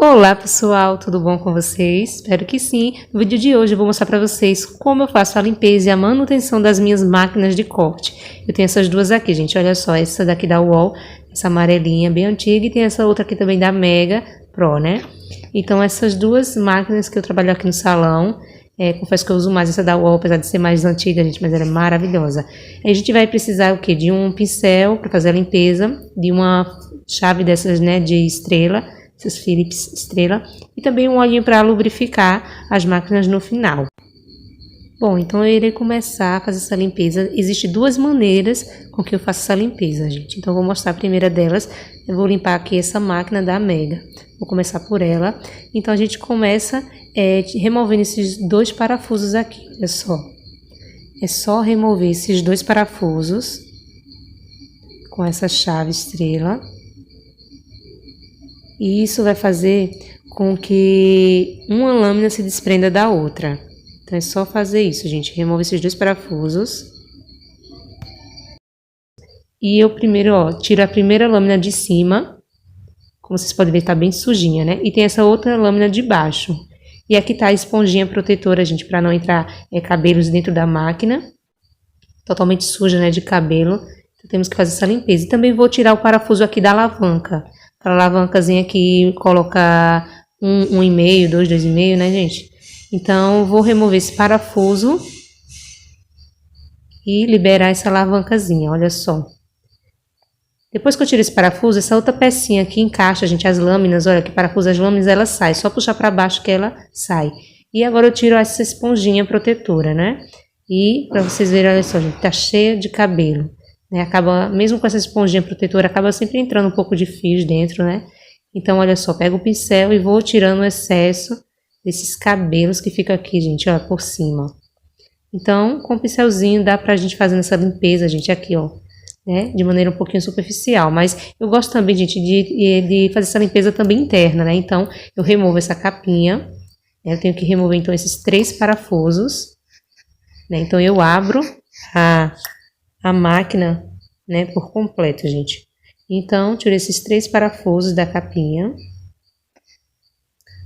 Olá pessoal, tudo bom com vocês? Espero que sim. No vídeo de hoje eu vou mostrar para vocês como eu faço a limpeza e a manutenção das minhas máquinas de corte. Eu tenho essas duas aqui, gente, olha só, essa daqui da UOL, essa amarelinha bem antiga, e tem essa outra aqui também da Mega Pro, né? Então essas duas máquinas que eu trabalho aqui no salão, confesso que eu uso mais essa da UOL, apesar de ser mais antiga, gente, mas ela é maravilhosa. Aí a gente vai precisar o quê? De um pincel para fazer a limpeza, de uma chave dessas, né, de estrela, esses Philips estrela, e também um olhinho para lubrificar as máquinas no final. Bom, então eu irei começar a fazer essa limpeza. Existem duas maneiras com que eu faço essa limpeza, gente. Então eu vou mostrar a primeira delas. Eu vou limpar aqui essa máquina da Mega. Vou começar por ela. Então a gente começa removendo esses dois parafusos aqui, olha só. É só remover esses dois parafusos com essa chave estrela. E isso vai fazer com que uma lâmina se desprenda da outra. Então é só fazer isso, gente. Remove esses dois parafusos. E eu primeiro, tiro a primeira lâmina de cima. Como vocês podem ver, tá bem sujinha, né? E tem essa outra lâmina de baixo. E aqui tá a esponjinha protetora, gente, para não entrar cabelos dentro da máquina. Totalmente suja, né, de cabelo. Então temos que fazer essa limpeza. E também vou tirar o parafuso aqui da alavanca. Para a alavancazinha aqui colocar 1,5, 2,5, né, gente? Então, vou remover esse parafuso e liberar essa alavancazinha, olha só. Depois que eu tiro esse parafuso, essa outra pecinha aqui encaixa, gente, as lâminas, olha, que parafusa as lâminas, ela sai. Só puxar para baixo que ela sai. E agora eu tiro essa esponjinha protetora, né? E para vocês verem, olha só, gente, tá cheia de cabelo. Acaba, mesmo com essa esponjinha protetora, acaba sempre entrando um pouco de fios dentro, né? Então, olha só, pego o pincel e vou tirando o excesso desses cabelos que ficam aqui, gente, ó, por cima. Então, com o pincelzinho dá pra gente fazer essa limpeza, gente, aqui, ó, né? De maneira um pouquinho superficial. Mas eu gosto também, gente, de fazer essa limpeza também interna, né? Então, eu removo essa capinha, né? Eu tenho que remover, então, esses 3 parafusos, né? Então, eu abro a máquina, né, por completo, gente. Então, tirei esses 3 parafusos da capinha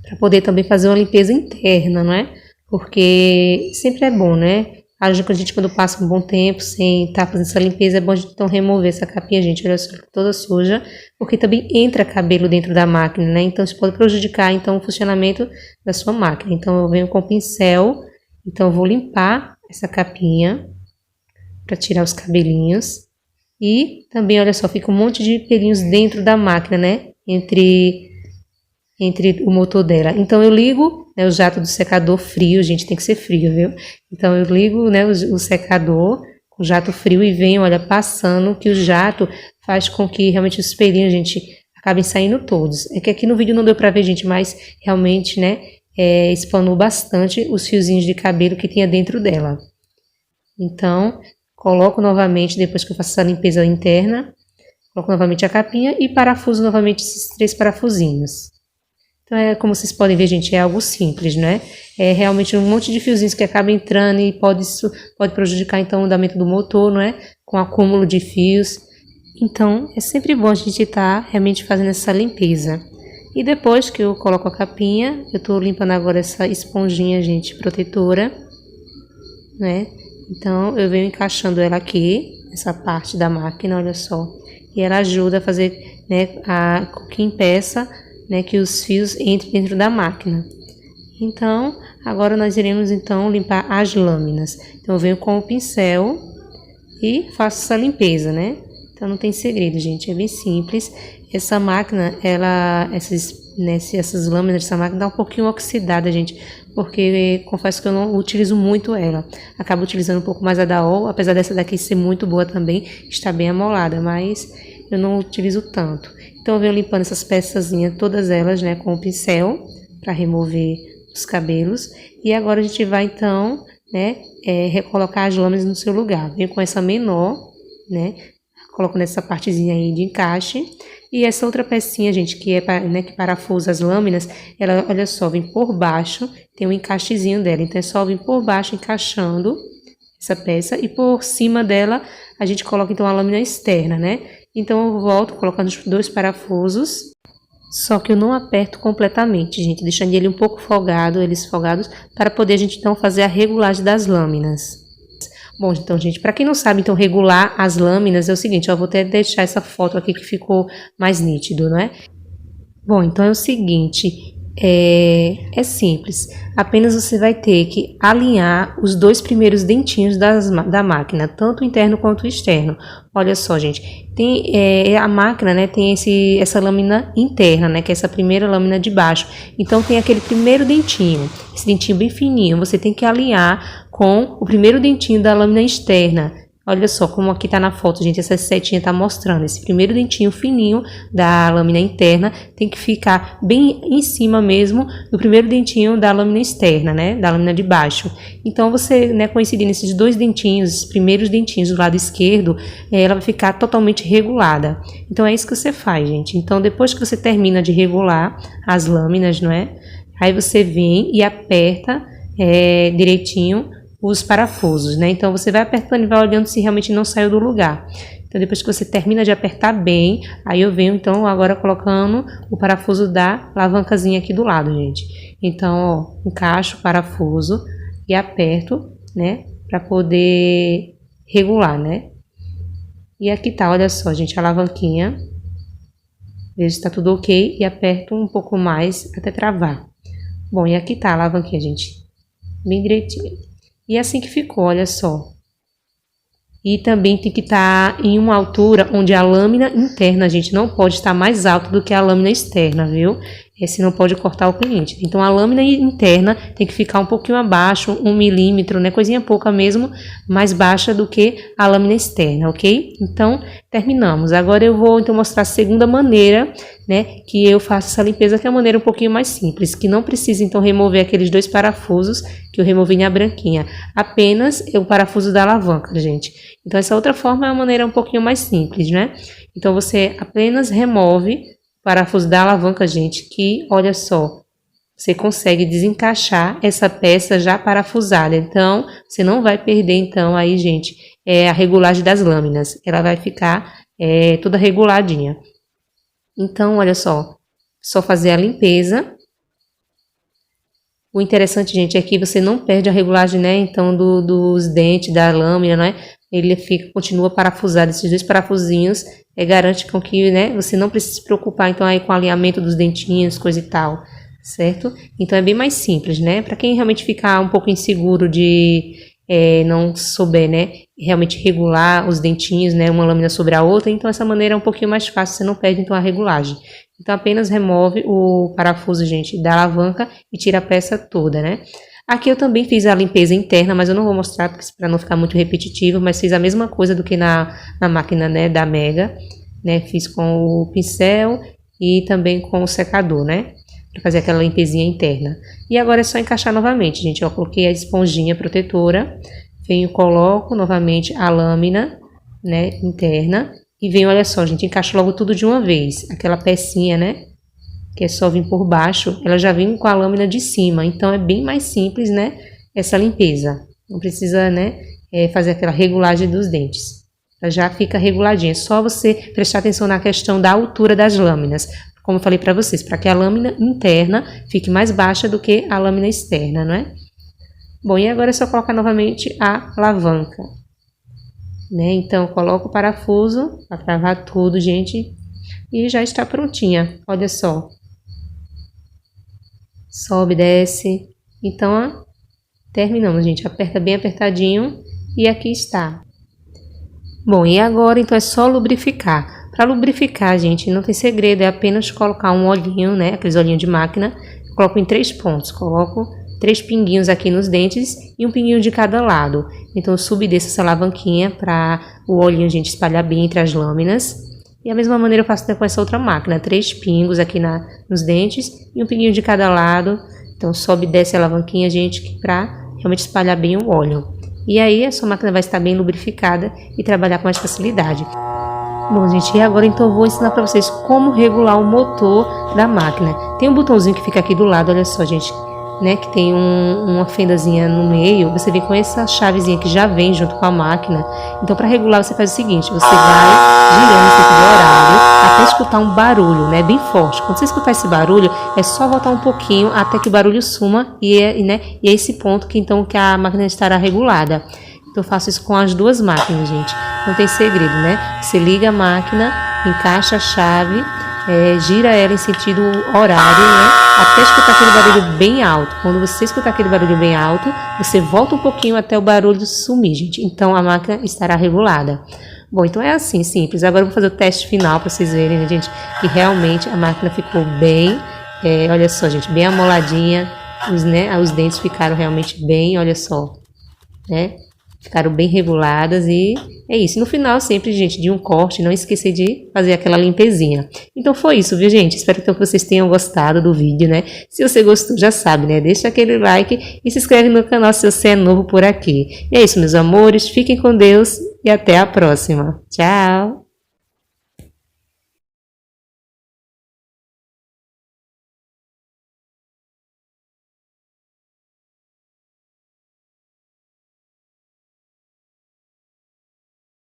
para poder também fazer uma limpeza interna, não é? Porque sempre é bom, né? Acho que a gente, quando passa um bom tempo sem estar fazendo essa limpeza, é bom a gente então remover essa capinha, gente, olha só, toda suja, porque também entra cabelo dentro da máquina, né? Então, isso pode prejudicar, então, o funcionamento da sua máquina. Então, eu venho com o pincel, então, eu vou limpar essa capinha para tirar os cabelinhos. E também, olha só, fica um monte de pelinhos dentro da máquina, né? Entre o motor dela. Então, eu ligo, né, o jato do secador frio, gente, tem que ser frio, viu? Então, eu ligo, né, o secador com o jato frio e venho, olha, passando, que o jato faz com que realmente os pelinhos, gente, acabem saindo todos. É que aqui no vídeo não deu pra ver, gente, mas realmente, né, espanou bastante os fiozinhos de cabelo que tinha dentro dela. Então, coloco novamente, depois que eu faço essa limpeza interna, coloco novamente a capinha e parafuso novamente esses 3 parafusinhos. Então, como vocês podem ver, gente, é algo simples, né? É realmente um monte de fiozinhos que acaba entrando e pode prejudicar, então, o andamento do motor, não é? Com acúmulo de fios. Então, é sempre bom a gente estar realmente fazendo essa limpeza. E depois que eu coloco a capinha, eu tô limpando agora essa esponjinha, gente, protetora, né? Então, eu venho encaixando ela aqui, essa parte da máquina, olha só. E ela ajuda a fazer, né, que impeça, né, que os fios entrem dentro da máquina. Então, agora nós iremos, então, limpar as lâminas. Então, eu venho com o pincel e faço essa limpeza, né? Então, não tem segredo, gente, é bem simples. Essa máquina, essas lâminas dessa máquina dá um pouquinho oxidada, gente, porque confesso que eu não utilizo muito ela. Acabo utilizando um pouco mais a da OL, apesar dessa daqui ser muito boa também, está bem amolada, mas eu não utilizo tanto. Então eu venho limpando essas peçazinhas, todas elas, né, com o pincel, para remover os cabelos. E agora a gente vai então, né, recolocar as lâminas no seu lugar. Venho com essa menor, né, coloco nessa partezinha aí de encaixe. E essa outra pecinha, gente, que né, que parafusa as lâminas, ela, olha só, vem por baixo, tem um encaixezinho dela. Então é só vir por baixo encaixando essa peça e por cima dela a gente coloca então a lâmina externa, né? Então eu volto colocando os 2 parafusos Só que eu não aperto completamente, gente, deixando ele um pouco folgado, eles folgados, para poder a gente então fazer a regulagem das lâminas. Bom, então, gente, para quem não sabe, então, regular as lâminas é o seguinte, eu vou até deixar essa foto aqui que ficou mais nítido, não é? Bom, então é o seguinte, é simples, apenas você vai ter que alinhar os dois primeiros dentinhos da máquina, tanto o interno quanto o externo. Olha só, gente, a máquina, né, tem essa lâmina interna, né, que é essa primeira lâmina de baixo. Então tem aquele primeiro dentinho, esse dentinho bem fininho, você tem que alinhar com o primeiro dentinho da lâmina externa. Olha só como aqui tá na foto, gente, essa setinha tá mostrando. Esse primeiro dentinho fininho da lâmina interna tem que ficar bem em cima mesmo do primeiro dentinho da lâmina externa, né, da lâmina de baixo. Então você, né, coincidindo esses dois dentinhos, os primeiros dentinhos do lado esquerdo, ela vai ficar totalmente regulada. Então é isso que você faz, gente. Então depois que você termina de regular as lâminas, não é? Aí você vem e aperta direitinho os parafusos, né? Então você vai apertando e vai olhando se realmente não saiu do lugar. Então depois que você termina de apertar bem, aí eu venho então agora colocando o parafuso da alavancazinha aqui do lado, gente. Então, ó, encaixo o parafuso e aperto, né, para poder regular, né? E aqui tá, olha só, gente, a alavanquinha. Veja se tá tudo ok e aperto um pouco mais até travar. Bom, e aqui tá a alavanquinha, gente, bem direitinho. E assim que ficou, olha só. E também tem que estar em uma altura onde a lâmina interna, gente, não pode estar mais alta do que a lâmina externa, viu? Esse não pode cortar o cliente. Então a lâmina interna tem que ficar um pouquinho abaixo, 1 milímetro, né? Coisinha pouca mesmo, mais baixa do que a lâmina externa, ok? Então terminamos. Agora eu vou então mostrar a segunda maneira, né? Que eu faço essa limpeza, que é uma maneira um pouquinho mais simples, que não precisa então remover aqueles dois parafusos que eu removi na branquinha. Apenas o parafuso da alavanca, gente. Então essa outra forma é uma maneira um pouquinho mais simples, né? Então você apenas remove parafuso da alavanca, gente, que olha só, você consegue desencaixar essa peça já parafusada. Então, você não vai perder, então, aí, gente, a regulagem das lâminas. Ela vai ficar toda reguladinha. Então, olha só fazer a limpeza. O interessante, gente, é que você não perde a regulagem, né, então, dos dentes, da lâmina, né? Ele continua parafusado, esses dois parafusinhos garante com que, né, você não precisa se preocupar então aí com o alinhamento dos dentinhos, coisa e tal, certo? Então é bem mais simples, né? Para quem realmente ficar um pouco inseguro de não souber, né, realmente regular os dentinhos, né, uma lâmina sobre a outra, então essa maneira é um pouquinho mais fácil, você não perde então a regulagem. Então apenas remove o parafuso, gente, da alavanca e tira a peça toda, né? Aqui eu também fiz a limpeza interna, mas eu não vou mostrar para não ficar muito repetitivo, mas fiz a mesma coisa do que na máquina, né, da Mega, né, fiz com o pincel e também com o secador, né, para fazer aquela limpezinha interna. E agora é só encaixar novamente, gente, eu coloquei a esponjinha protetora, venho, coloco novamente a lâmina, né, interna, e venho, olha só, gente, encaixo logo tudo de uma vez, aquela pecinha, né, que é só vir por baixo, ela já vem com a lâmina de cima, então é bem mais simples, né, essa limpeza. Não precisa, né, fazer aquela regulagem dos dentes. Ela já fica reguladinha, é só você prestar atenção na questão da altura das lâminas, como eu falei para vocês, para que a lâmina interna fique mais baixa do que a lâmina externa, não é? Bom, e agora é só colocar novamente a alavanca, né, então eu coloco o parafuso para travar tudo, gente, e já está prontinha, olha só. Sobe, desce. Então, ó, terminamos, gente. Aperta bem apertadinho e aqui está. Bom, e agora então é só lubrificar. Para lubrificar, gente, não tem segredo, é apenas colocar um olhinho, né? Aqueles olhinhos de máquina. Coloco em 3 pontos. Coloco 3 pinguinhos aqui nos dentes e um pinguinho de cada lado. Então eu subo e desço essa alavanquinha para o olhinho, gente, espalhar bem entre as lâminas. E da mesma maneira eu faço com essa outra máquina, 3 pingos aqui nos dentes e um pinguinho de cada lado. Então sobe e desce a alavanquinha, gente, para realmente espalhar bem o óleo. E aí a sua máquina vai estar bem lubrificada e trabalhar com mais facilidade. Bom, gente, e agora então eu vou ensinar para vocês como regular o motor da máquina. Tem um botãozinho que fica aqui do lado, olha só, gente, né, que tem uma fendazinha no meio. Você vem com essa chavezinha que já vem junto com a máquina. Então para regular você faz o seguinte, você vai girando sempre do horário até escutar um barulho, né, bem forte. Quando você escutar esse barulho, é só voltar um pouquinho até que o barulho suma e é esse ponto que então que a máquina estará regulada. Então eu faço isso com as duas máquinas, gente. Não tem segredo, né? Você liga a máquina, encaixa a chave, gira ela em sentido horário, né? Até escutar aquele barulho bem alto. Quando você escutar aquele barulho bem alto, você volta um pouquinho até o barulho sumir, gente. Então a máquina estará regulada. Bom, então é assim, simples. Agora eu vou fazer o teste final para vocês verem, né, gente, que realmente a máquina ficou bem, olha só, gente, bem amoladinha. Os dentes ficaram realmente bem, olha só, né? Ficaram bem reguladas e é isso. No final, sempre, gente, de um corte, não esquecer de fazer aquela limpezinha. Então foi isso, viu, gente? Espero então que vocês tenham gostado do vídeo, né? Se você gostou, já sabe, né? Deixa aquele like e se inscreve no canal se você é novo por aqui. E é isso, meus amores. Fiquem com Deus e até a próxima. Tchau!